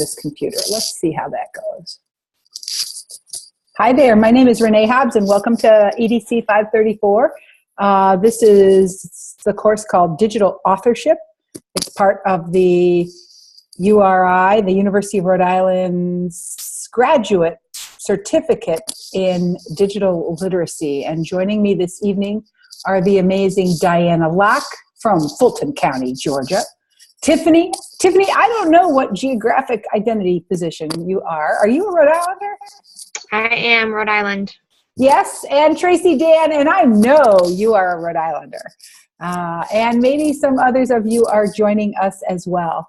this computer. Let's see how that goes. Hi there, my name is Renee Hobbs, and welcome to EDC 534. This is the course called Digital Authorship. It's part of the URI, the University of Rhode Island's graduate certificate in digital literacy. And joining me this evening are the amazing Diana Locke from Fulton County, Georgia. Tiffany, I don't know what geographic identity position you are. Are you a Rhode Islander? I am Rhode Island. Yes, and Tracy Dan, and I know you are a Rhode Islander. And maybe some others of you are joining us as well.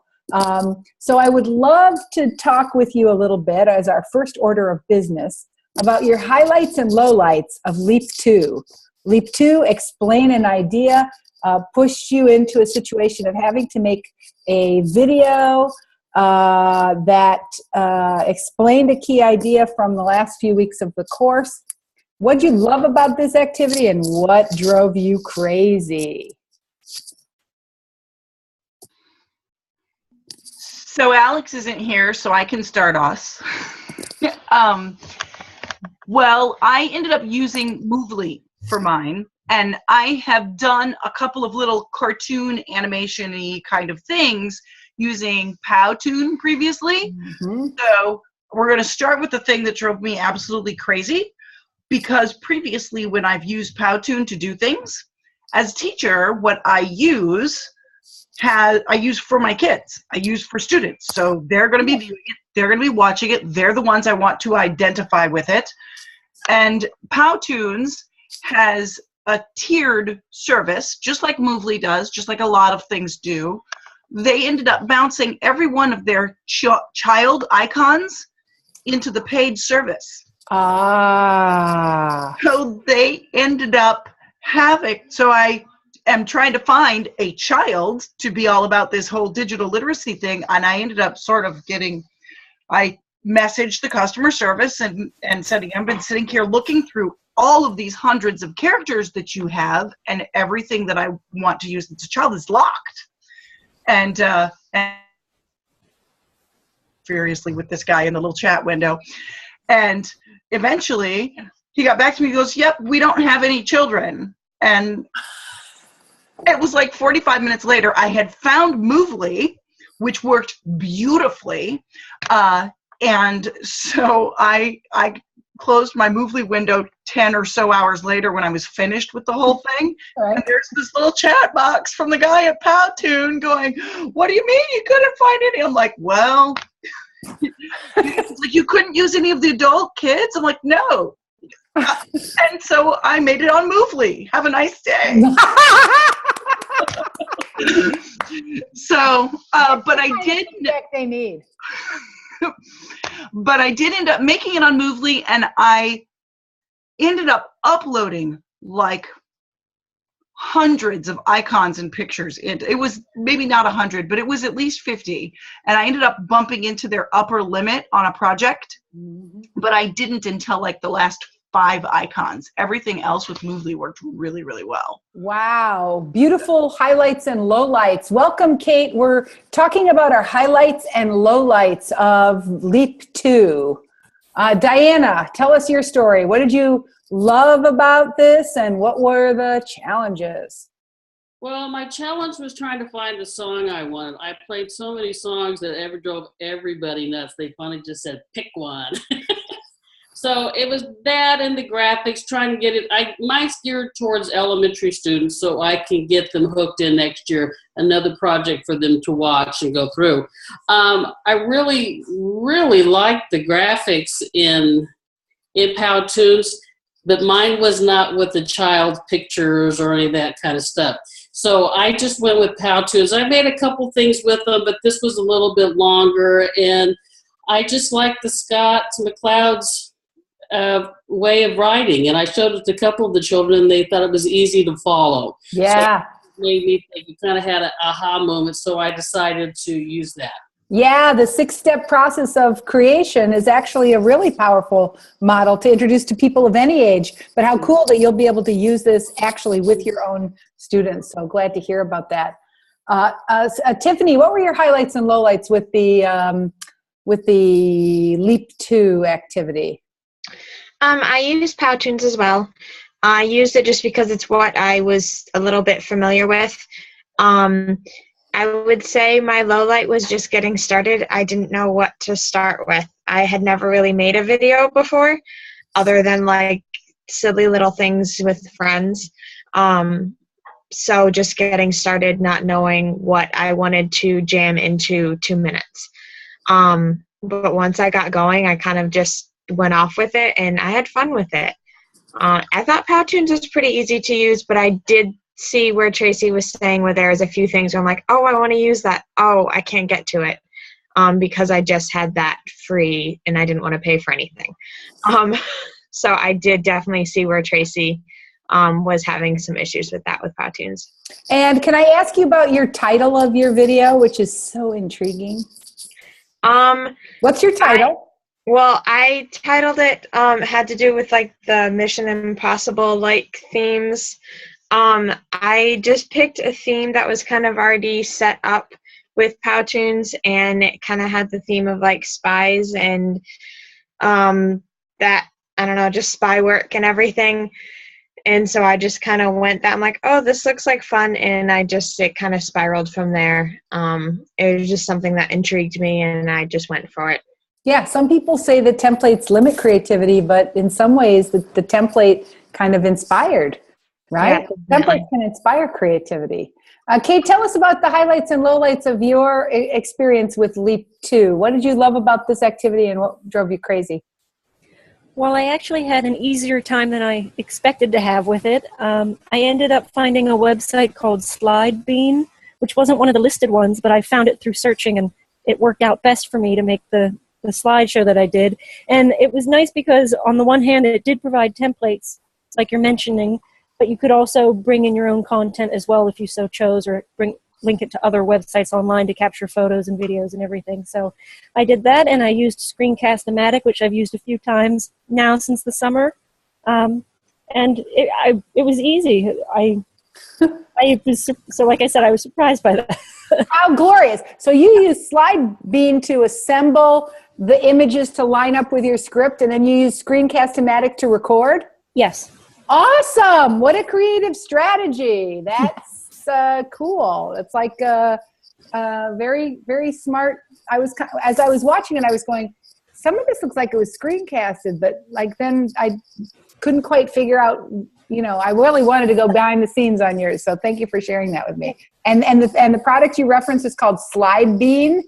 So I would love to talk with you a little bit as our first order of business about your highlights and lowlights of Leap 2. Leap 2, explain an idea, pushed you into a situation of having to make a video that explained a key idea from the last few weeks of the course. What did you love about this activity, and what drove you crazy? So Alex isn't here, so I can start us. Well, I ended up using Movely for mine, and I have done a couple of little cartoon animation-y kind of things using Powtoon previously. Mm-hmm. So we're going to start with the thing that drove me absolutely crazy, because previously when I've used Powtoon to do things, as a teacher, what I use for my kids. I use for students. So they're going to be viewing it. They're going to be watching it. They're the ones I want to identify with it. And Powtoons has a tiered service, just like Movely does, just like a lot of things do. They ended up bouncing every one of their child icons into the paid service. So they ended up having, so I am trying to find a child to be all about this whole digital literacy thing, and I ended up sort of I messaged the customer service and said, I've been sitting here looking through all of these hundreds of characters that you have, and everything that I want to use as a child is locked. And furiously with this guy in the little chat window. And eventually he got back to me, he goes, yep, we don't have any children. And it was like 45 minutes later, I had found Movely, which worked beautifully. And so I closed my Movely window 10 or so hours later when I was finished with the whole thing. Right. And there's this little chat box from the guy at Powtoon going, what do you mean you couldn't find any? I'm like, well, like, you couldn't use any of the adult kids? I'm like, no. And so I made it on Movely. Have a nice day. So, but I did. They need. But I did end up making it on Movely, and I ended up uploading like hundreds of icons and pictures. It was maybe not 100, but it was at least 50. And I ended up bumping into their upper limit on a project, but I didn't until like the last 5 icons. Everything else with Movely worked really, really well. Wow. Beautiful highlights and lowlights. Welcome, Kate. We're talking about our highlights and lowlights of Leap 2. Diana, tell us your story. What did you love about this, and what were the challenges? Well, my challenge was trying to find the song I wanted. I played so many songs that ever drove everybody nuts. They finally just said, pick one. So it was that and the graphics, trying to get it. Mine's geared towards elementary students, so I can get them hooked in next year. Another project for them to watch and go through. I really, really liked the graphics in Powtoons, but mine was not with the child pictures or any of that kind of stuff. So I just went with Powtoons. I made a couple things with them, but this was a little bit longer, and I just liked the Scott McCloud's way of writing, and I showed it to a couple of the children, and they thought it was easy to follow. Yeah. So it made me think, you kind of had an aha moment, so I decided to use that. Yeah, the 6-step process of creation is actually a really powerful model to introduce to people of any age, but how cool that you'll be able to use this actually with your own students. So glad to hear about that. Tiffany, what were your highlights and lowlights with the with the Leap 2 activity? I use Powtoons as well. I used it just because it's what I was a little bit familiar with. I would say my low light was just getting started. I didn't know what to start with. I had never really made a video before, other than like silly little things with friends. So just getting started, not knowing what I wanted to jam into 2 minutes. But once I got going, I kind of just went off with it, and I had fun with it. I thought Powtoons was pretty easy to use, but I did see where Tracy was saying where there's a few things where I'm like, oh, I want to use that. Oh, I can't get to it because I just had that free and I didn't want to pay for anything. So I did definitely see where Tracy was having some issues with that with Powtoons. And can I ask you about your title of your video, which is so intriguing? What's your title? I titled it, had to do with like the Mission Impossible like themes. I just picked a theme that was kind of already set up with Powtoons, and it kind of had the theme of like spies and that, I don't know, just spy work and everything. And so I just kind of went that. I'm like, oh, this looks like fun. And it kind of spiraled from there. It was just something that intrigued me, and I just went for it. Yeah, some people say that templates limit creativity, but in some ways the template kind of inspired, right? Yeah, Templates can inspire creativity. Kate, tell us about the highlights and lowlights of your experience with Leap 2. What did you love about this activity, and what drove you crazy? Well, I actually had an easier time than I expected to have with it. I ended up finding a website called SlideBean, which wasn't one of the listed ones, but I found it through searching, and it worked out best for me to make the slideshow that I did. And it was nice because on the one hand, it did provide templates, like you're mentioning, but you could also bring in your own content as well if you so chose, or link it to other websites online to capture photos and videos and everything. So I did that, and I used Screencast-O-Matic, which I've used a few times now since the summer. And it was easy. So like I said, I was surprised by that. How glorious. So you use SlideBean to assemble the images to line up with your script, and then you use Screencast-O-Matic to record? Yes. Awesome. What a creative strategy. That's cool. It's like very, very smart. As I was watching it, I was going, some of this looks like it was screencasted, but like then I couldn't quite figure out, I really wanted to go behind the scenes on yours. So thank you for sharing that with me. And the product you referenced is called SlideBean,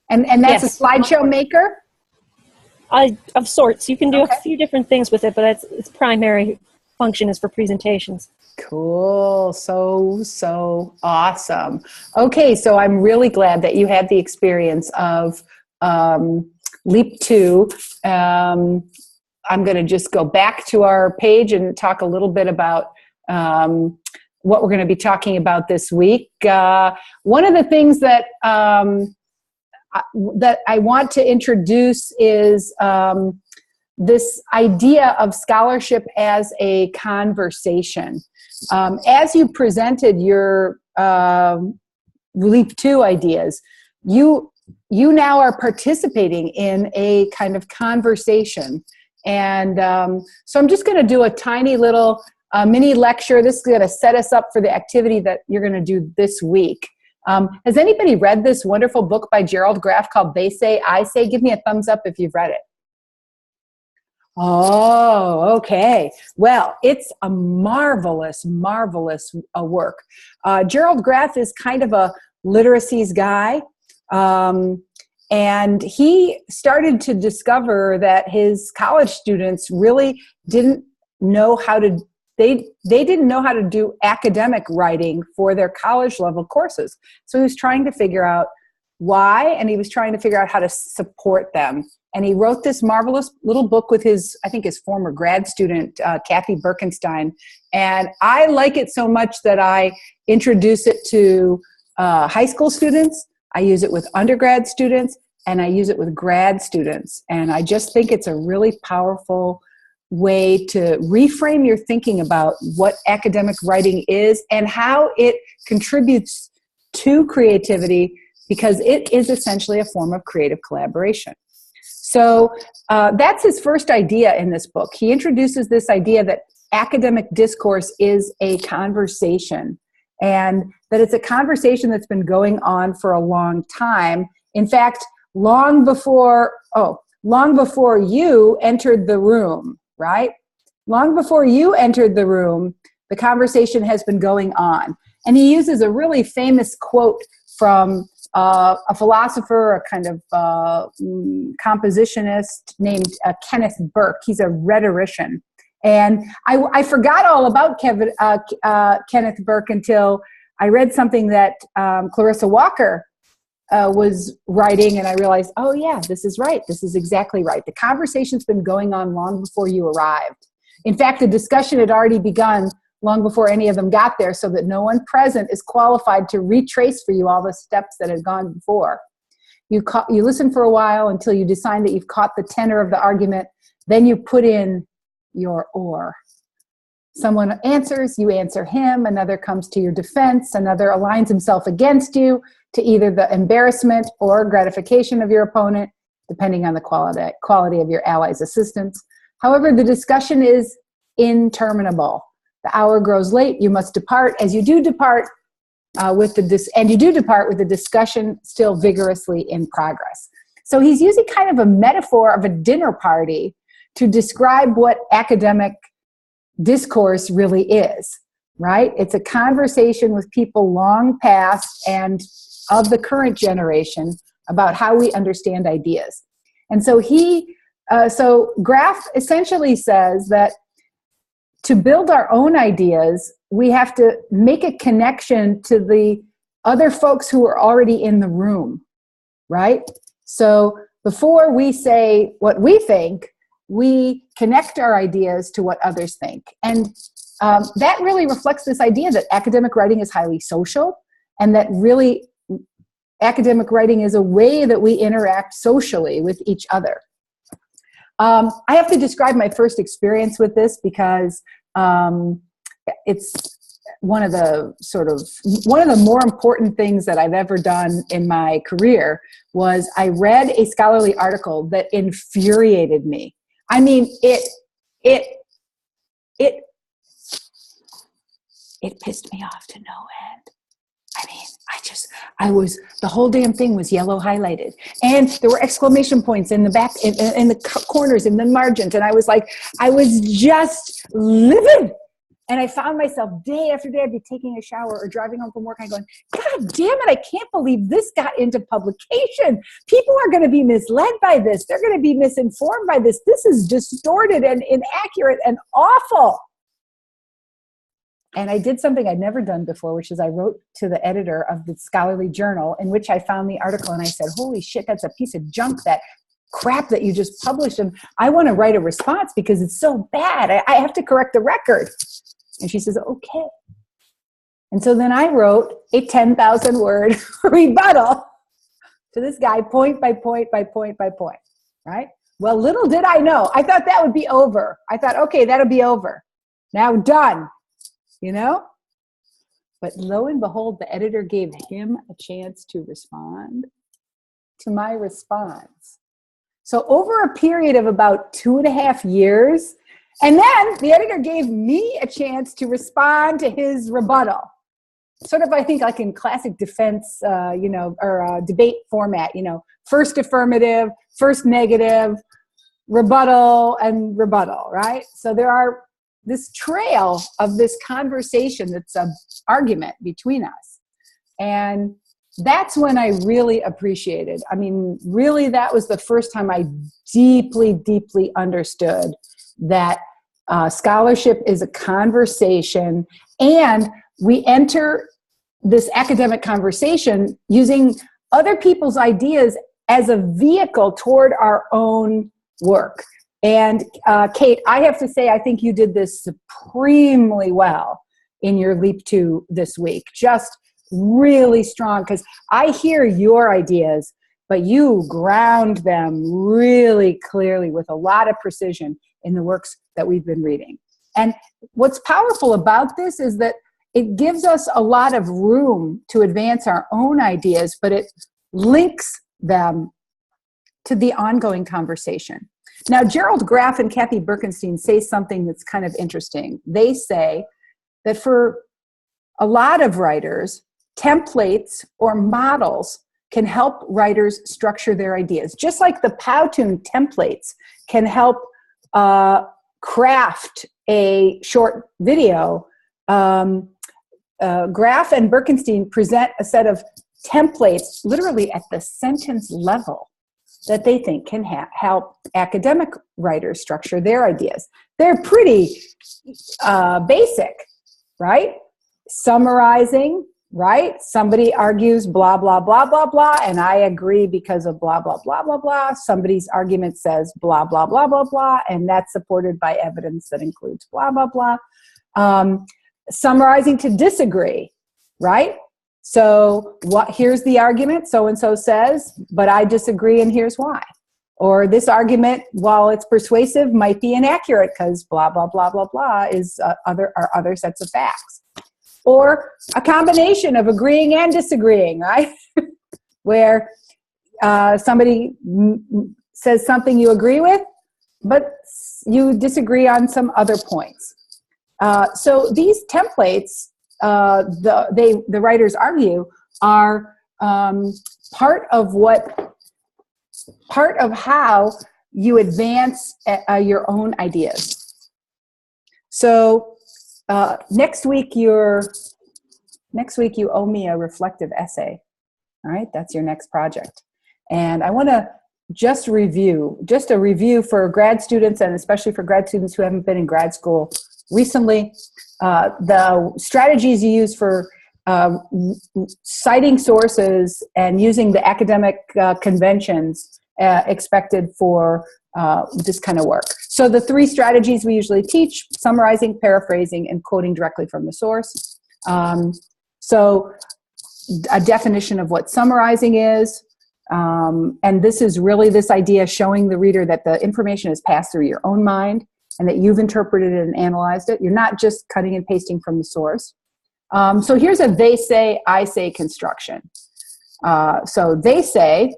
and that's Yes. A slideshow maker? Of sorts. You can do a few different things with it, but its primary function is for presentations. Cool. So awesome. Okay, so I'm really glad that you had the experience of Leap 2. I'm going to just go back to our page and talk a little bit about what we're going to be talking about this week. One of the things that I want to introduce is this idea of scholarship as a conversation. As you presented your Leap 2 ideas, you now are participating in a kind of conversation. And so I'm just going to do a tiny little mini lecture. This is going to set us up for the activity that you're going to do this week. Has anybody read this wonderful book by Gerald Graff called They Say, I Say? Give me a thumbs up if you've read it. Oh, okay. Well, it's a marvelous work. Gerald Graff is kind of a literacies guy. And he started to discover that his college students really didn't know how to, they didn't know how to do academic writing for their college level courses. So he was trying to figure out why, and he was trying to figure out how to support them. And he wrote this marvelous little book with his former grad student, Kathy Birkenstein. And I like it so much that I introduce it to high school students. I use it with undergrad students, and I use it with grad students. And I just think it's a really powerful way to reframe your thinking about what academic writing is and how it contributes to creativity, because it is essentially a form of creative collaboration. So that's his first idea in this book. He introduces this idea that academic discourse is a conversation, and that it's a conversation that's been going on for a long time. In fact, long before you entered the room, right? Long before you entered the room, the conversation has been going on. And he uses a really famous quote from a philosopher, a kind of compositionist named Kenneth Burke. He's a rhetorician. And I forgot all about Kenneth Burke until I read something that Clarissa Walker was writing, and I realized, oh yeah, this is right. This is exactly right. The conversation's been going on long before you arrived. In fact, the discussion had already begun long before any of them got there, so that no one present is qualified to retrace for you all the steps that had gone before. You listen for a while until you decide that you've caught the tenor of the argument. Then you put in your or. Someone answers, you answer him, another comes to your defense, another aligns himself against you to either the embarrassment or gratification of your opponent, depending on the quality of your ally's assistance. However, the discussion is interminable. The hour grows late, you must depart. As you do depart with the discussion still vigorously in progress. So he's using kind of a metaphor of a dinner party to describe what academic discourse really is, right? It's a conversation with people long past and of the current generation about how we understand ideas. And so so Graff essentially says that to build our own ideas, we have to make a connection to the other folks who are already in the room, right? So before we say what we think, we connect our ideas to what others think. And that really reflects this idea that academic writing is highly social, and that really academic writing is a way that we interact socially with each other. I have to describe my first experience with this because it's one of the more important things that I've ever done in my career. Was I read a scholarly article that infuriated me. I mean, it pissed me off to no end. I mean, the whole damn thing was yellow highlighted, and there were exclamation points in the back, in the corners, in the margins, and I was just livid. And I found myself day after day, I'd be taking a shower or driving home from work, and going, God damn it, I can't believe this got into publication. People are going to be misled by this. They're going to be misinformed by this. This is distorted and inaccurate and awful. And I did something I'd never done before, which is I wrote to the editor of the scholarly journal in which I found the article, and I said, holy shit, that's a piece of junk, that crap that you just published, and I want to write a response because it's so bad. I have to correct the record. And she says, okay. And so then I wrote a 10,000 word rebuttal to this guy, point by point by point by point, right? Well, little did I know. I thought that would be over. I thought, okay, that'll be over. Now done, you know? But lo and behold, the editor gave him a chance to respond to my response. So over a period of about 2.5 years, and then the editor gave me a chance to respond to his rebuttal. Sort of, I think, like in classic defense, or debate format, first affirmative, first negative, rebuttal, and rebuttal, right? So there are this trail of this conversation that's an argument between us. And that's when I really appreciated. I mean, really, that was the first time I deeply, deeply understood that scholarship is a conversation, and we enter this academic conversation using other people's ideas as a vehicle toward our own work. And Kate, I have to say, I think you did this supremely well in your Leap 2 this week. Just really strong, because I hear your ideas, but you ground them really clearly with a lot of precision in the works that we've been reading. And what's powerful about this is that it gives us a lot of room to advance our own ideas, but it links them to the ongoing conversation. Now, Gerald Graff and Kathy Birkenstein say something that's kind of interesting. They say that for a lot of writers, templates or models can help writers structure their ideas. Just like the Powtoon templates can help craft a short video, Graff and Birkenstein present a set of templates literally at the sentence level that they think can help academic writers structure their ideas. They're pretty basic, right? Summarizing, right? Somebody argues blah, blah, blah, blah, blah, and I agree because of blah, blah, blah, blah, blah. Somebody's argument says blah, blah, blah, blah, blah, and that's supported by evidence that includes blah, blah, blah. Summarizing to disagree, right? So here's the argument, so-and-so says, but I disagree and here's why. Or this argument, while it's persuasive, might be inaccurate because blah, blah, blah, blah, blah is other sets of facts. Or a combination of agreeing and disagreeing, right? Where somebody says something you agree with, but you disagree on some other points. So these templates, the writers argue, are part of how you advance your own ideas. So next week you owe me a reflective essay. All right, that's your next project. And I want to just a review for grad students, and especially for grad students who haven't been in grad school recently, the strategies you use for citing sources and using the academic conventions expected for this kind of work. So the three strategies we usually teach: summarizing, paraphrasing, and quoting directly from the source. So a definition of what summarizing is, and this is really this idea showing the reader that the information is passed through your own mind and that you've interpreted it and analyzed it. You're not just cutting and pasting from the source. So here's a they say, I say construction. So they say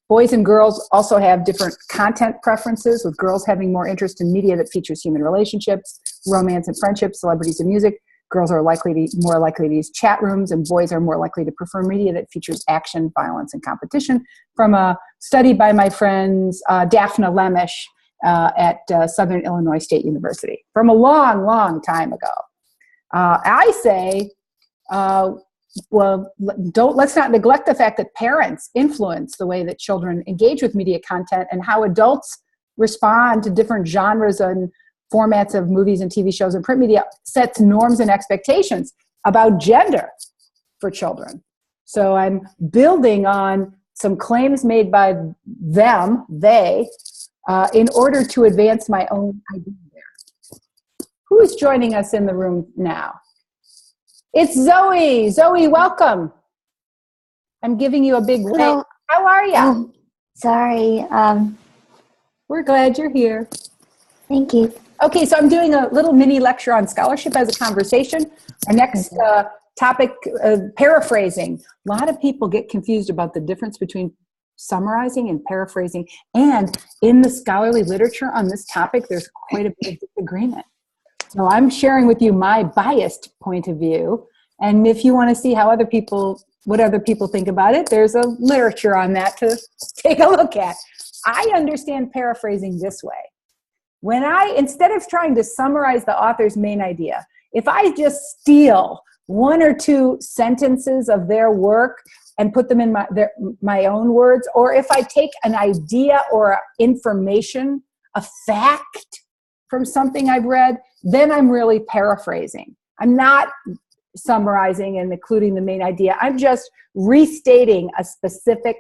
boys and girls also have different content preferences, with girls having more interest in media that features human relationships, romance and friendship, celebrities and music. Girls are more likely to use chat rooms, and boys are more likely to prefer media that features action, violence, and competition, from a study by my friends Daphne Lemish at Southern Illinois State University from a long, long time ago. I say, let's not neglect the fact that parents influence the way that children engage with media content, and how adults respond to different genres and formats of movies and TV shows and print media sets norms and expectations about gender for children. So I'm building on some claims made by they, in order to advance my own idea there. Who is joining us in the room now? It's Zoe. Zoe, welcome. I'm giving you a big wave. Hello. How are you? Oh, sorry. We're glad you're here. Thank you. Okay, so I'm doing a little mini lecture on scholarship as a conversation. Our next topic, paraphrasing. A lot of people get confused about the difference between summarizing and paraphrasing. And in the scholarly literature on this topic, there's quite a bit of disagreement. So I'm sharing with you my biased point of view. And if you want to see how what other people think about it, there's a literature on that to take a look at. I understand paraphrasing this way. Instead of trying to summarize the author's main idea, if I just steal one or two sentences of their work and put them in my own words, or if I take an idea or information, a fact from something I've read, then I'm really paraphrasing. I'm not summarizing and including the main idea. I'm just restating a specific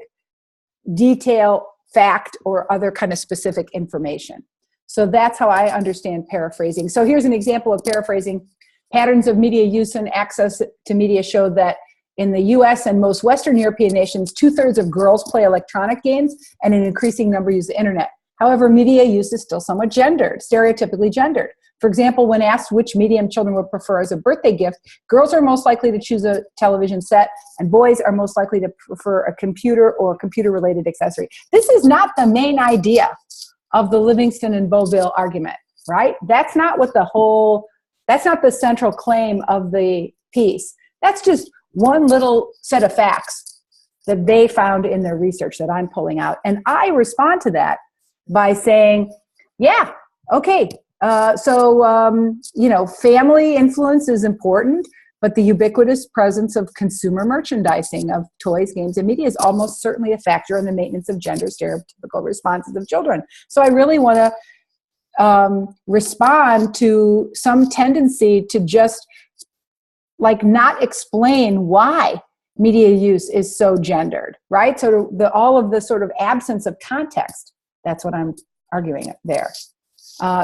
detail, fact, or other kind of specific information. So that's how I understand paraphrasing. So here's an example of paraphrasing. Patterns of media use and access to media show that in the US and most Western European nations, 2/3 of girls play electronic games and an increasing number use the internet. However, media use is still somewhat gendered, stereotypically gendered. For example, when asked which medium children would prefer as a birthday gift, girls are most likely to choose a television set, and boys are most likely to prefer a computer or computer-related accessory. This is not the main idea of the Livingston and Boville argument, right? That's not that's not the central claim of the piece. That's just one little set of facts that they found in their research that I'm pulling out. And I respond to that by saying, yeah, okay, family influence is important, but the ubiquitous presence of consumer merchandising of toys, games, and media is almost certainly a factor in the maintenance of gender stereotypical responses of children. So I really want to respond to some tendency to just not explain why media use is so gendered, right? So all of the sort of absence of context, that's what I'm arguing there.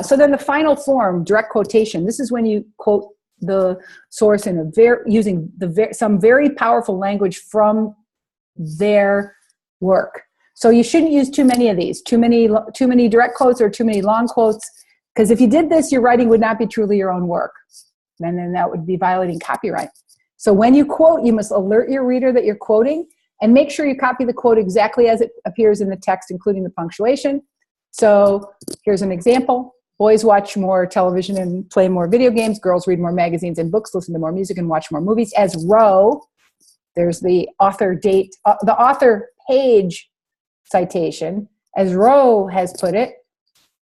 So then the final form, direct quotation, this is when you quote the source in using some very powerful language from their work. So you shouldn't use too many of these, too many direct quotes or too many long quotes, because if you did this, your writing would not be truly your own work. And then that would be violating copyright. So when you quote, you must alert your reader that you're quoting and make sure you copy the quote exactly as it appears in the text, including the punctuation. So here's an example. Boys watch more television and play more video games. Girls read more magazines and books, listen to more music, and watch more movies. As Rowe, there's the author date, the author page citation. As Rowe has put it,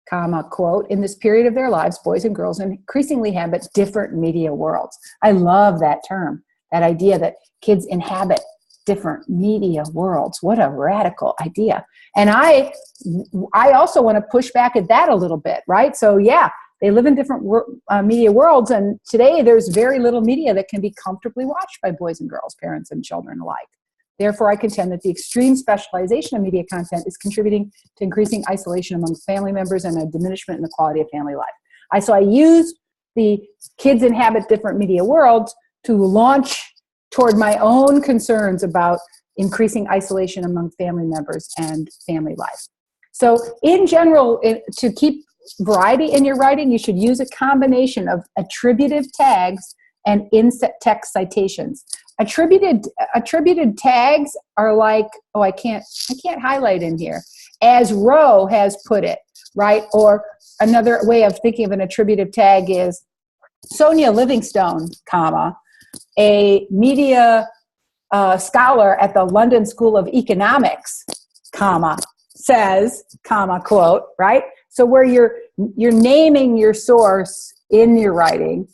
comma, quote, in this period of their lives, boys and girls increasingly inhabit different media worlds. I love that term, that idea that kids inhabit different media worlds. What a radical idea. And I also want to push back at that a little bit, right? So yeah, they live in different media worlds, and today there's very little media that can be comfortably watched by boys and girls, parents and children alike. Therefore, I contend that the extreme specialization of media content is contributing to increasing isolation among family members and a diminishment in the quality of family life. So I used the kids inhabit different media worlds to launch toward my own concerns about increasing isolation among family members and family life. So in general, to keep variety in your writing, you should use a combination of attributive tags and in-text citations. Attributed tags are like, I can't highlight in here, as Rowe has put it, right? Or another way of thinking of an attributive tag is Sonia Livingstone, comma, a media scholar at the London School of Economics, comma, says, comma, quote, right? So where you're naming your source in your writing,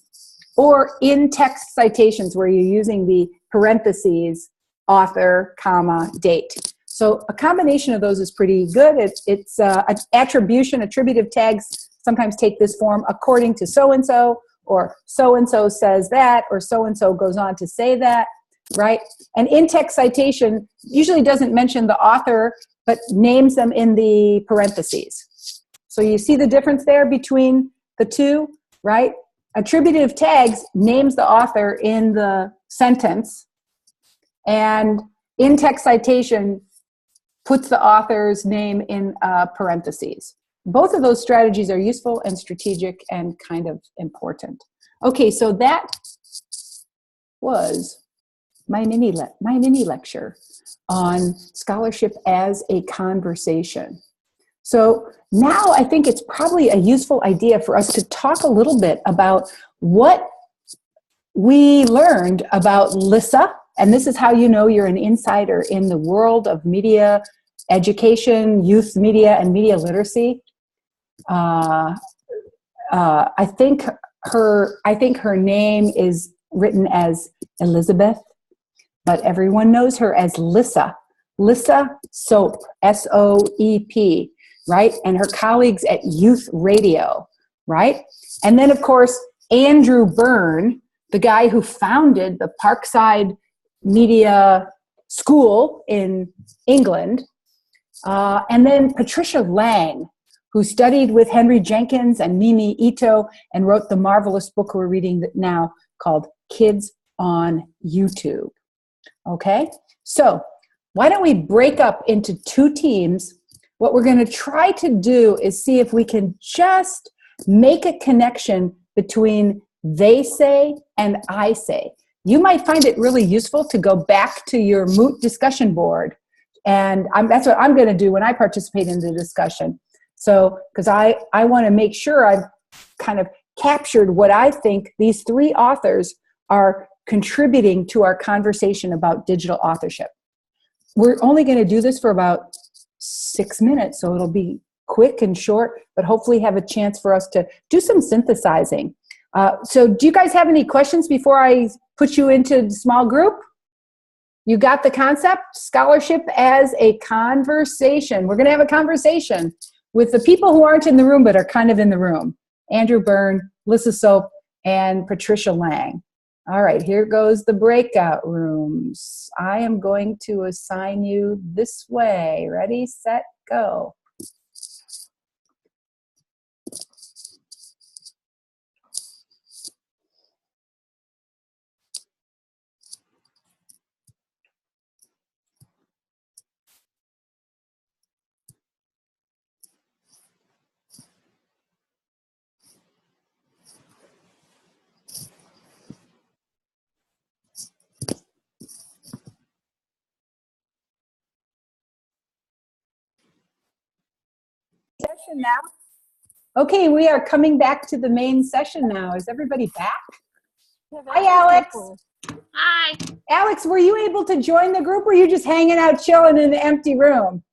or in text citations where you're using the parentheses, author, comma, date. So a combination of those is pretty good. It's attribution, attributive tags sometimes take this form, according to so-and-so, or so-and-so says that, or so-and-so goes on to say that, right? And in-text citation usually doesn't mention the author, but names them in the parentheses. So you see the difference there between the two, right? Attributive tags names the author in the sentence, and in-text citation puts the author's name in parentheses. Both of those strategies are useful and strategic and kind of important. Okay, so that was my mini lecture on scholarship as a conversation. So now I think it's probably a useful idea for us to talk a little bit about what we learned about LISA, and this is how you know you're an insider in the world of media education, youth media, and media literacy. I think her name is written as Elizabeth, but everyone knows her as Lisa. Lisa Soap, S-O-E-P, right? And her colleagues at Youth Radio, right? And then, of course, Andrew Byrne, the guy who founded the Parkside Media School in England. And then Patricia Lang, who studied with Henry Jenkins and Mimi Ito and wrote the marvelous book we're reading now called Kids on YouTube. Okay? So why don't we break up into two teams what we're going to try to do is see if we can just make a connection between they say and I say. You might find it really useful to go back to your moot discussion board. And that's what I'm going to do when I participate in the discussion. So, because I want to make sure I've kind of captured what I think these three authors are contributing to our conversation about digital authorship. We're only going to do this for about 6 minutes, so it'll be quick and short, but hopefully have a chance for us to do some synthesizing. So do you guys have any questions before I put you into the small group? You got the concept? Scholarship as a conversation. We're going to have a conversation with the people who aren't in the room but are kind of in the room. Andrew Byrne, Lissa Soap, and Patricia Lang. All right, here goes the breakout rooms. I am going to assign you this way. Ready, set, go. Session now. Okay, we are coming back to the main session now. Is everybody back? Hi, Alex. Hi. Alex, were you able to join the group or were you just hanging out chilling in the empty room?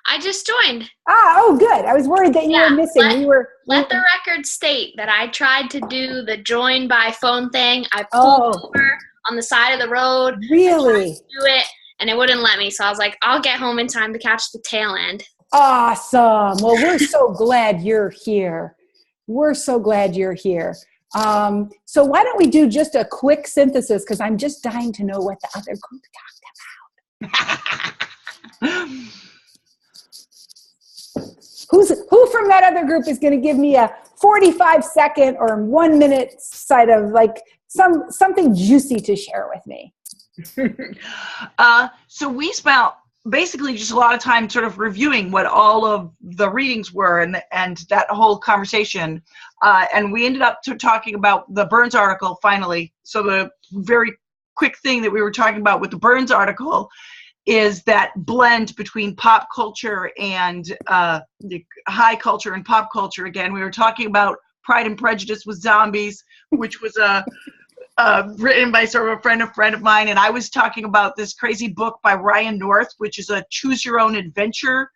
I just joined. Oh, good. I was worried that you were missing. Let the record state that I tried to do the join by phone thing. I pulled over on the side of the road. Really? I tried to do it, and it wouldn't let me. So I was like, I'll get home in time to catch the tail end. Awesome. Well, we're so glad you're here. We're so glad you're here. So why don't we do just a quick synthesis, because I'm just dying to know what the other group talked about. Who from that other group is going to give me a 45-second or 1 minute side of like something juicy to share with me? So we spent basically just a lot of time sort of reviewing what all of the readings were and that whole conversation. And we ended up talking about the Burns article finally. So the very quick thing that we were talking about with the Burns article is that blend between pop culture and the high culture and pop culture. Again, we were talking about Pride and Prejudice with Zombies, which was written by sort of a friend of mine, and I was talking about this crazy book by Ryan North, which is a choose-your-own-adventure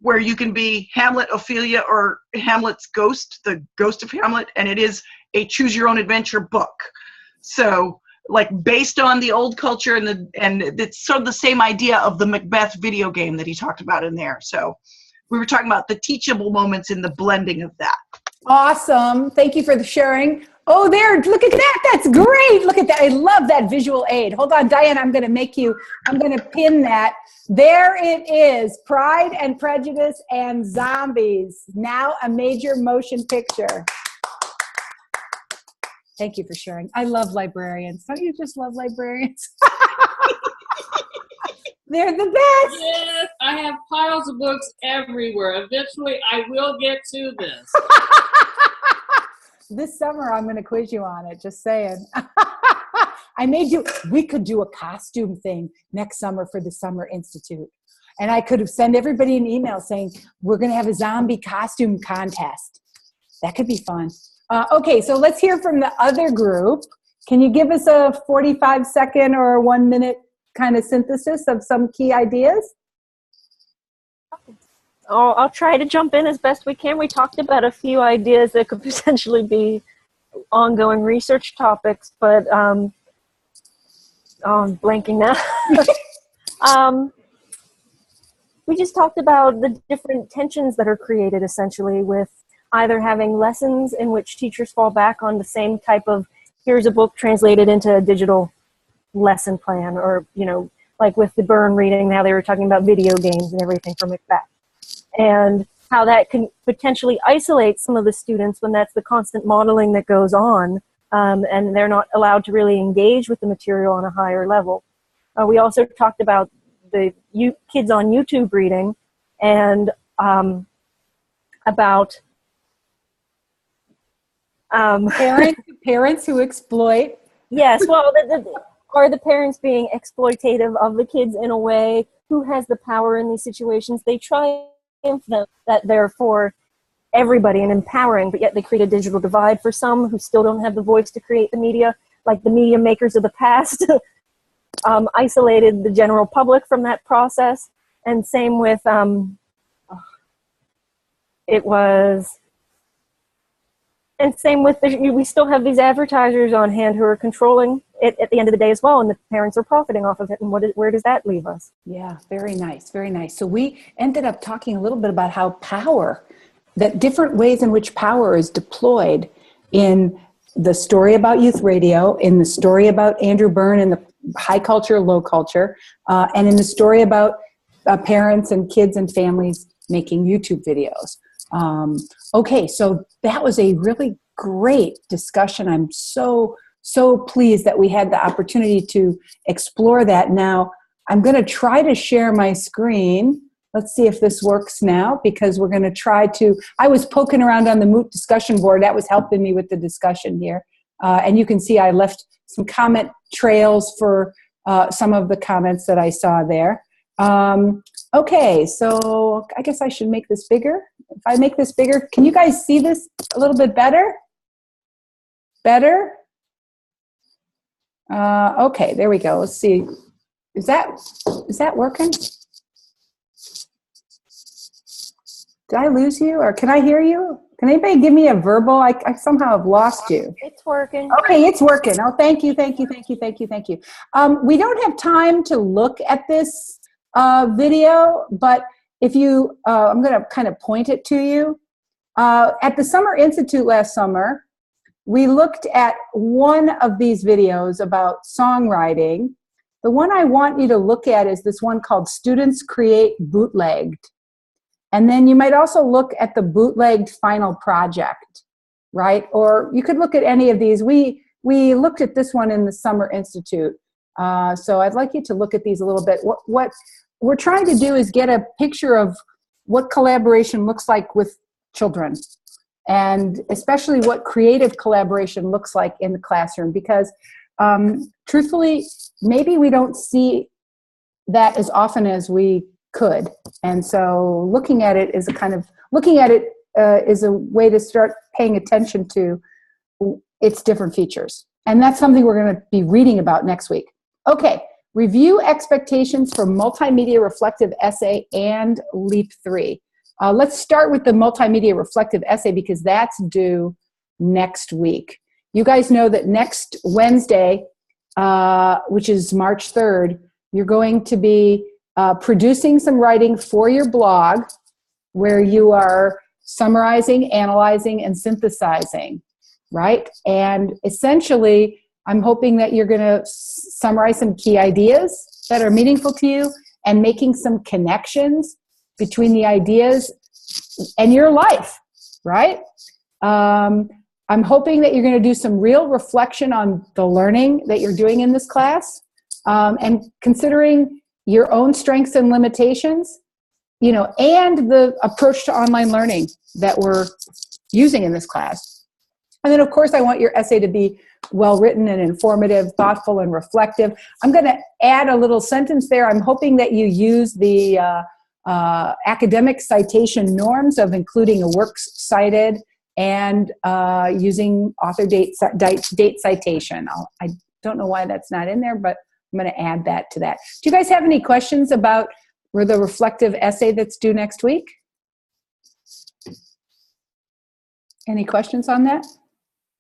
where you can be Hamlet, Ophelia, or Hamlet's ghost, the ghost of Hamlet, and it is a choose-your-own-adventure book. So, like, based on the old culture, and it's sort of the same idea of the Macbeth video game that he talked about in there. So we were talking about the teachable moments in the blending of that. Awesome. Thank you for the sharing. Oh, there, look at that. That's great. Look at that. I love that visual aid. Hold on, Diane, I'm going to pin that. There it is. Pride and Prejudice and Zombies. Now a major motion picture. Thank you for sharing. I love librarians. Don't you just love librarians? They're the best. Yes, I have piles of books everywhere. Eventually, I will get to this. This summer, I'm going to quiz you on it, just saying. We could do a costume thing next summer for the Summer Institute. And I could have sent everybody an email saying, we're going to have a zombie costume contest. That could be fun. Okay, so let's hear from the other group. Can you give us a 45-second or 1 minute kind of synthesis of some key ideas? Oh, I'll try to jump in as best we can. We talked about a few ideas that could potentially be ongoing research topics, but I'm blanking now. We just talked about the different tensions that are created essentially with either having lessons in which teachers fall back on the same type of, here's a book translated into a digital lesson plan, or, you know, like with the Byrne reading, now they were talking about video games and everything for Macbeth. And how that can potentially isolate some of the students when that's the constant modeling that goes on, and they're not allowed to really engage with the material on a higher level. We also talked about kids on YouTube reading, and about parents who exploit. Yes, well, are the parents being exploitative of the kids in a way? Who has the power in these situations? They triumph that they're for everybody and empowering, but yet they create a digital divide for some who still don't have the voice to create the media, like the media makers of the past isolated the general public from that process. And same with we still have these advertisers on hand who are controlling it at the end of the day as well, and the parents are profiting off of it. And where does that leave us? Yeah, very nice, very nice. So we ended up talking a little bit about how that different ways in which power is deployed in the story about youth radio, in the story about Andrew Byrne and the high culture, low culture, and in the story about parents and kids and families making YouTube videos. Okay, so that was a really great discussion. I'm so pleased that we had the opportunity to explore that. Now, I'm going to try to share my screen. Let's see if this works now, because we're going to try to, I was poking around on the Moot discussion board. That was helping me with the discussion here. And you can see I left some comment trails for some of the comments that I saw there. Okay, so I guess I should make this bigger. If I make this bigger, can you guys see this a little bit better? Better? Okay, there we go. Let's see. Is that working? Did I lose you, or can I hear you? Can anybody give me a verbal? I somehow have lost you. It's working. Okay, it's working. Oh, thank you. We don't have time to look at this video, but if you, I'm going to kind of point it to you. At the Summer Institute last summer, we looked at one of these videos about songwriting. The one I want you to look at is this one called Students Create Bootlegged. And then you might also look at the Bootlegged Final Project, right? Or you could look at any of these. We looked at this one in the Summer Institute. So I'd like you to look at these a little bit. What we're trying to do is get a picture of what collaboration looks like with children, and especially what creative collaboration looks like in the classroom, because truthfully, maybe we don't see that as often as we could. And so looking at it is is a way to start paying attention to its different features. And that's something we're going to be reading about next week. Okay, review expectations for multimedia reflective essay and LEAP 3. Let's start with the multimedia reflective essay, because that's due next week. You guys know that next Wednesday, which is March 3rd, you're going to be producing some writing for your blog where you are summarizing, analyzing, and synthesizing, right? And essentially, I'm hoping that you're going to summarize some key ideas that are meaningful to you and making some connections between the ideas and your life, right? I'm hoping that you're going to do some real reflection on the learning that you're doing in this class, and considering your own strengths and limitations, and the approach to online learning that we're using in this class. And then, of course, I want your essay to be well-written and informative, thoughtful, and reflective. I'm going to add a little sentence there. I'm hoping that you use the academic citation norms of including a works cited and using author date citation. I don't know why that's not in there, but I'm going to add that to that. Do you guys have any questions about the reflective essay that's due next week? Any questions on that?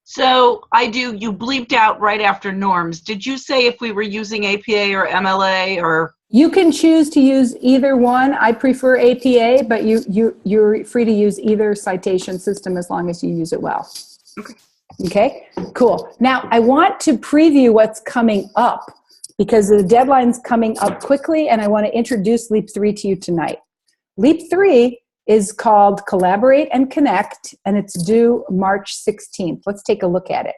So I do. You bleeped out right after norms. Did you say if we were using APA or MLA or? You can choose to use either one. I prefer APA, but you're free to use either citation system as long as you use it well. Okay, cool. Now I want to preview what's coming up, because the deadline's coming up quickly, and I want to introduce LEAP 3 to you tonight. LEAP 3 is called Collaborate and Connect, and it's due March 16th. Let's take a look at it.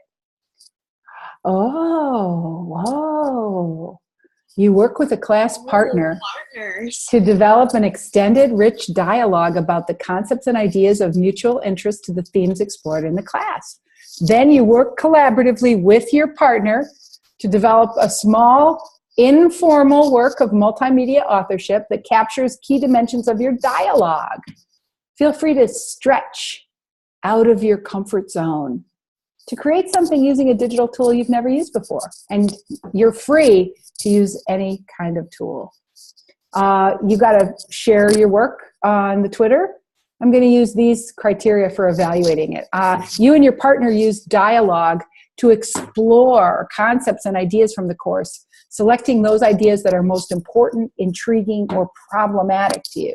Oh, whoa. You work with a class partner Partners. to develop an extended, rich dialogue about the concepts and ideas of mutual interest to the themes explored in the class. Then you work collaboratively with your partner to develop a small, informal work of multimedia authorship that captures key dimensions of your dialogue. Feel free to stretch out of your comfort zone to create something using a digital tool you've never used before. And you're free to use any kind of tool. You got to share your work on the Twitter. I'm going to use these criteria for evaluating it. You and your partner use dialogue to explore concepts and ideas from the course, selecting those ideas that are most important, intriguing, or problematic to you.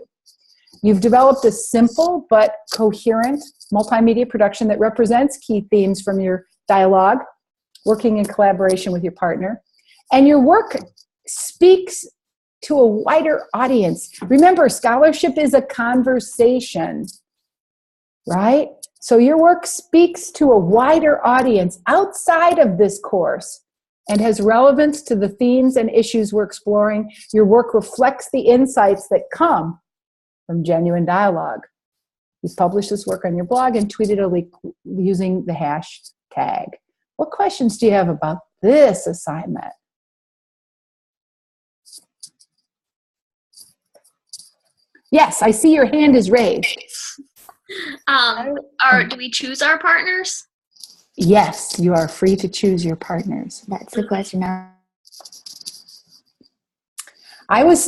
You've developed a simple but coherent multimedia production that represents key themes from your dialogue, working in collaboration with your partner. And your work speaks to a wider audience. Remember, scholarship is a conversation, right? So your work speaks to a wider audience outside of this course and has relevance to the themes and issues we're exploring. Your work reflects the insights that come from genuine dialogue. You publish this work on your blog and tweet it using the hashtag. What questions do you have about this assignment? Yes, I see your hand is raised. Do we choose our partners? Yes, you are free to choose your partners. That's the question. I was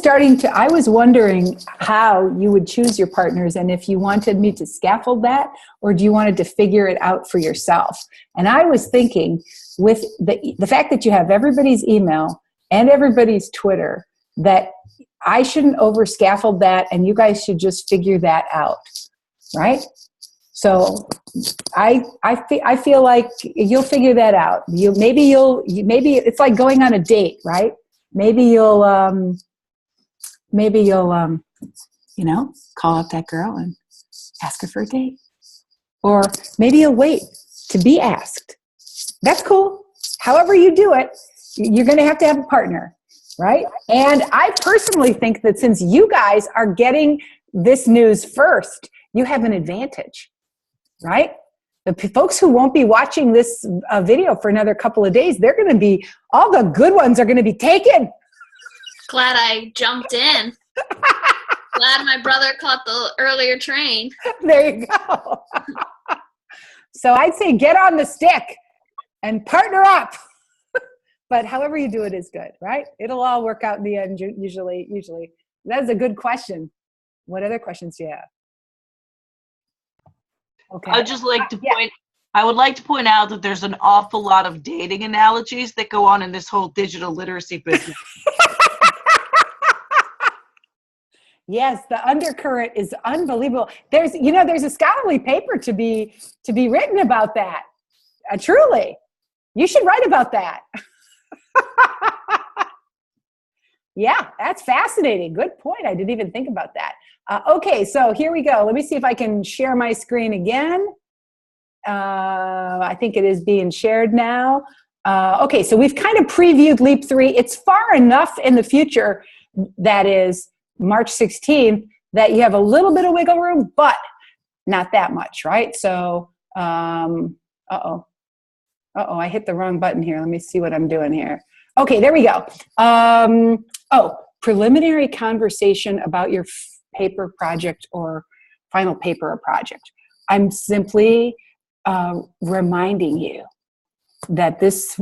wondering how you would choose your partners and if you wanted me to scaffold that or do you wanted to figure it out for yourself. And I was thinking with the fact that you have everybody's email and everybody's Twitter that I shouldn't over scaffold that and you guys should just figure that out, right? So I feel like you'll figure that out. Maybe it's like going on a date, right? Maybe you'll call up that girl and ask her for a date. Or maybe you'll wait to be asked. That's cool. However you do it, you're going to have a partner, right? And I personally think that since you guys are getting this news first, you have an advantage, right? The folks who won't be watching this video for another couple of days, all the good ones are going to be taken. Glad I jumped in. Glad my brother caught the earlier train. There you go. So I'd say get on the stick and partner up. But however you do it is good, right? It'll all work out in the end, usually. That's a good question. What other questions do you have? Okay. I would like to point out that there's an awful lot of dating analogies that go on in this whole digital literacy business. Yes, the undercurrent is unbelievable. There's a scholarly paper to be written about that. Truly, you should write about that. Yeah, that's fascinating. Good point. I didn't even think about that. Okay, so here we go. Let me see if I can share my screen again. I think it is being shared now. Okay, so we've kind of previewed Leap 3. It's far enough in the future, that is March 16th, that you have a little bit of wiggle room, but not that much, right? So, uh-oh, I hit the wrong button here. Let me see what I'm doing here. Okay, there we go. Preliminary conversation about your paper project or final paper or project. I'm simply reminding you that this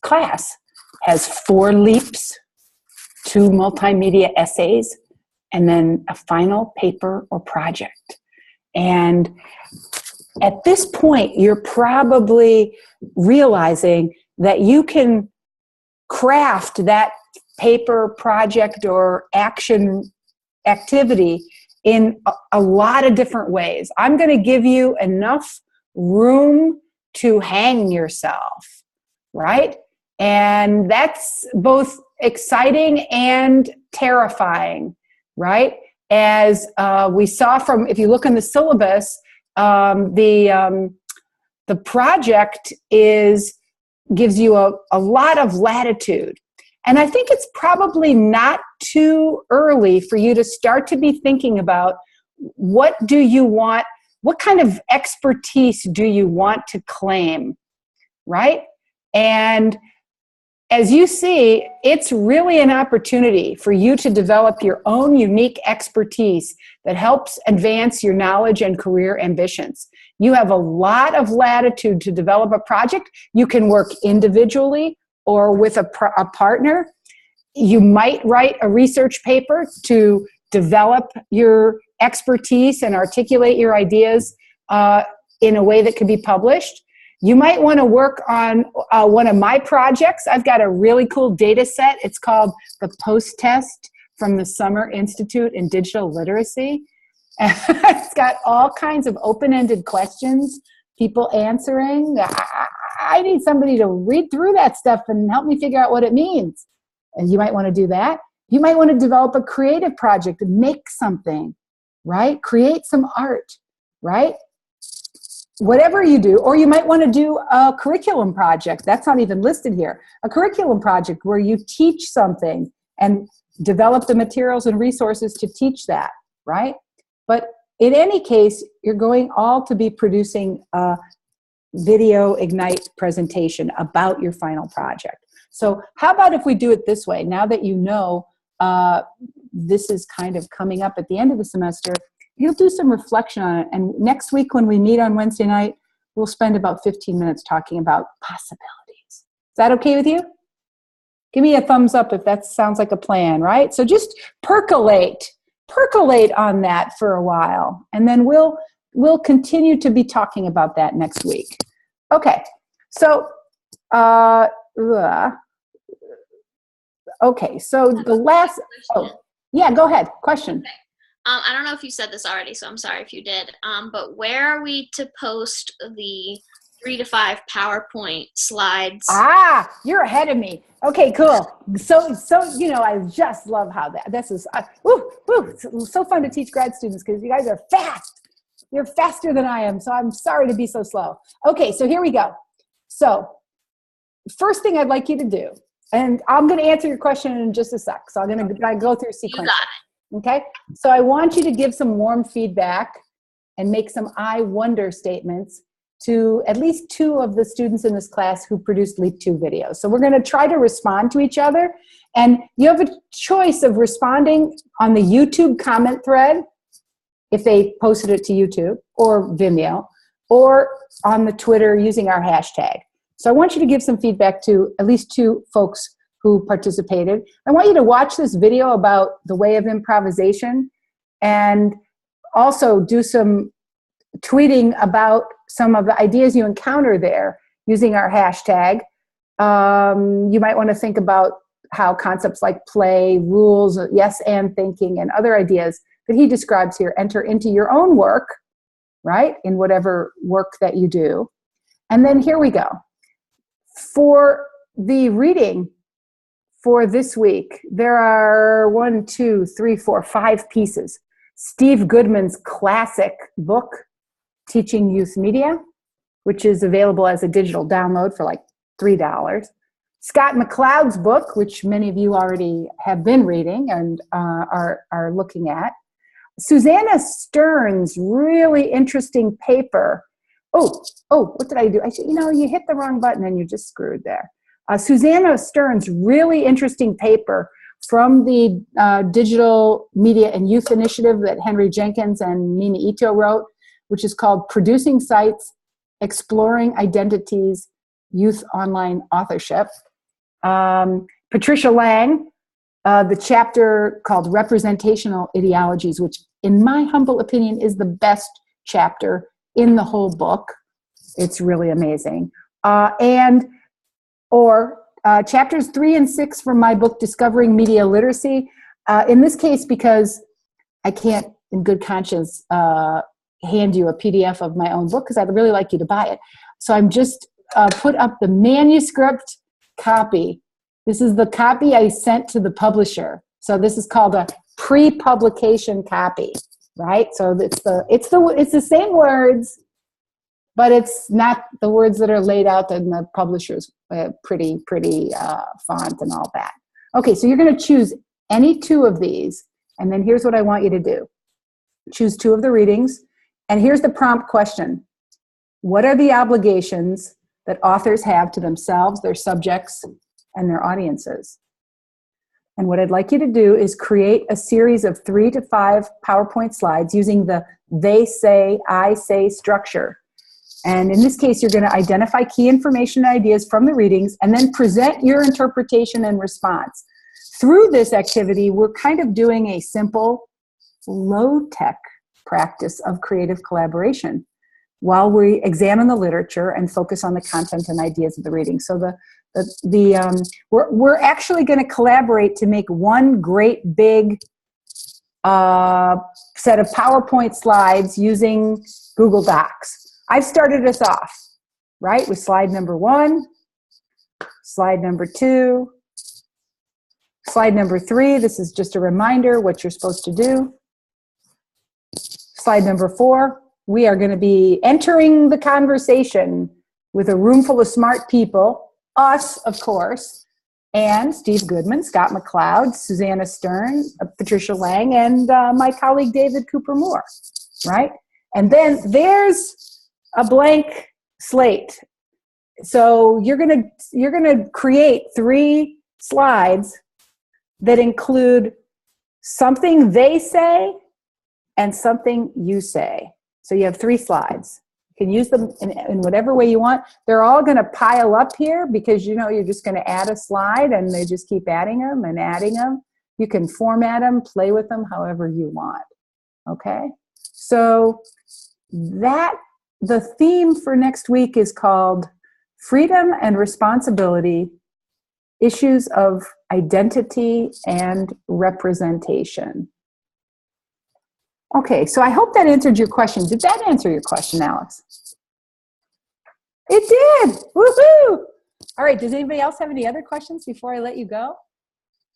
class has 4 leaps, 2 multimedia essays, and then a final paper or project. And at this point, you're probably realizing that you can craft that paper project or activity in a lot of different ways. I'm going to give you enough room to hang yourself, right? And that's both exciting and terrifying, right? As we saw if you look in the syllabus, the project gives you a lot of latitude. And I think it's probably not too early for you to start to be thinking about what do you want, what kind of expertise do you want to claim, right? And as you see, it's really an opportunity for you to develop your own unique expertise that helps advance your knowledge and career ambitions. You have a lot of latitude to develop a project. You can work individually or with a partner. You might write a research paper to develop your expertise and articulate your ideas in a way that could be published. You might want to work on one of my projects. I've got a really cool data set. It's called the Post Test from the Summer Institute in Digital Literacy. It's got all kinds of open-ended questions, people answering. I need somebody to read through that stuff and help me figure out what it means. And you might want to do that. You might want to develop a creative project, make something, right? Create some art, right? Whatever you do, or you might want to do a curriculum project. That's not even listed here. A curriculum project where you teach something and develop the materials and resources to teach that, right? But in any case, you're going all to be producing a video Ignite presentation about your final project. So how about if we do it this way? Now that you know this is kind of coming up at the end of the semester, you'll do some reflection on it. And next week when we meet on Wednesday night, we'll spend about 15 minutes talking about possibilities. Is that okay with you? Give me a thumbs up if that sounds like a plan, right? So just percolate on that for a while. And then we'll continue to be talking about that next week. Okay, so, okay, so the last, yeah, go ahead, question. Okay. I don't know if you said this already, so I'm sorry if you did. But where are we to post the 3 to 5 PowerPoint slides? Ah, you're ahead of me. Okay, cool. So you know, I just love how this is. It's so fun to teach grad students because you guys are fast. You're faster than I am, so I'm sorry to be so slow. Okay, so here we go. So first thing I'd like you to do, and I'm going to answer your question in just a sec. So I'm going to go through sequence. You got it. Okay, so I want you to give some warm feedback and make some I wonder statements to at least 2 of the students in this class who produced Leap 2 videos. So we're going to try to respond to each other, and you have a choice of responding on the YouTube comment thread if they posted it to YouTube or Vimeo, or on the Twitter using our hashtag. So I want you to give some feedback to at least 2 folks who participated. I want you to watch this video about the way of improvisation and also do some tweeting about some of the ideas you encounter there using our hashtag. You might want to think about how concepts like play, rules, yes and thinking, and other ideas that he describes here enter into your own work, right, in whatever work that you do. And then here we go. For the reading for this week, there are 5 pieces. Steve Goodman's classic book, Teaching Youth Media, which is available as a digital download for like $3. Scott McCloud's book, which many of you already have been reading and are looking at. Susanna Stern's really interesting paper. Oh, what did I do? You hit the wrong button and you just screwed there. Susanna Stern's really interesting paper from the Digital Media and Youth Initiative that Henry Jenkins and Mina Ito wrote, which is called Producing Sites, Exploring Identities, Youth Online Authorship. Patricia Lang, the chapter called Representational Ideologies, which in my humble opinion is the best chapter in the whole book. It's really amazing. Chapters 3 and 6 from my book, Discovering Media Literacy. In this case, because I can't, in good conscience, hand you a PDF of my own book, because I'd really like you to buy it. So I'm just put up the manuscript copy. This is the copy I sent to the publisher. So this is called a pre-publication copy, right? So it's the same words, but it's not the words that are laid out in the publisher's pretty font and all that. Okay, so you're going to choose any two of these, and then here's what I want you to do. Choose two of the readings, and here's the prompt question. What are the obligations that authors have to themselves, their subjects, and their audiences? And what I'd like you to do is create a series of 3 to 5 PowerPoint slides using the they say, I say structure. And in this case, you're going to identify key information and ideas from the readings and then present your interpretation and response. Through this activity, we're kind of doing a simple, low-tech practice of creative collaboration while we examine the literature and focus on the content and ideas of the reading. So we're actually going to collaborate to make one great big set of PowerPoint slides using Google Docs. I've started us off, right, with slide number 1, slide number 2, slide number 3. This is just a reminder what you're supposed to do. Slide number 4, we are going to be entering the conversation with a room full of smart people, us, of course, and Steve Goodman, Scott McLeod, Susanna Stern, Patricia Lang, and my colleague David Cooper Moore, right? And then there's a blank slate. So you're gonna create 3 slides that include something they say and something you say. So you have 3 slides. You can use them in whatever way you want. They're all going to pile up here because, you know, you're just going to add a slide and they just keep adding them and adding them. You can format them, play with them however you want. Okay? So the theme for next week is called Freedom and Responsibility, Issues of Identity and Representation. Okay, so I hope that answered your question. Did that answer your question, Alex? It did! Woohoo! All right, does anybody else have any other questions before I let you go?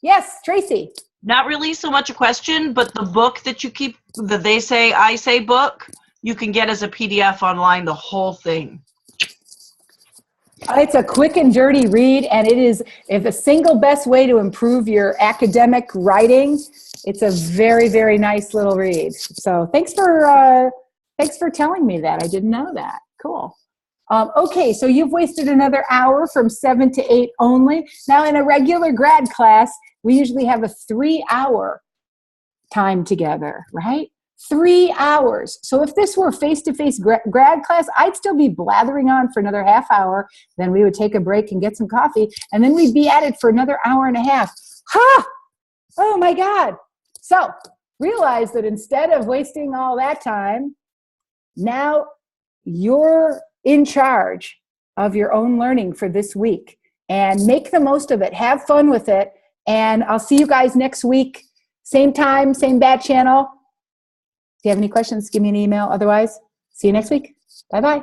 Yes, Tracy. Not really so much a question, but the book that you keep, the They Say, I Say book, you can get as a PDF online, the whole thing. It's a quick and dirty read, and it is the single best way to improve your academic writing. It's a very, very nice little read. So thanks for telling me that. I didn't know that. Cool. Okay, so you've wasted another hour from 7 to 8 only. Now, in a regular grad class, we usually have a 3-hour time together, right? 3 hours. So if this were face-to-face grad class, I'd still be blathering on for another half hour. Then we would take a break and get some coffee, and then we'd be at it for another hour and a half. Ha! Oh my God. So realize that instead of wasting all that time, now you're in charge of your own learning for this week, and make the most of it. Have fun with it. And I'll see you guys next week. Same time, same bat channel. If you have any questions, give me an email. Otherwise, see you next week. Bye-bye.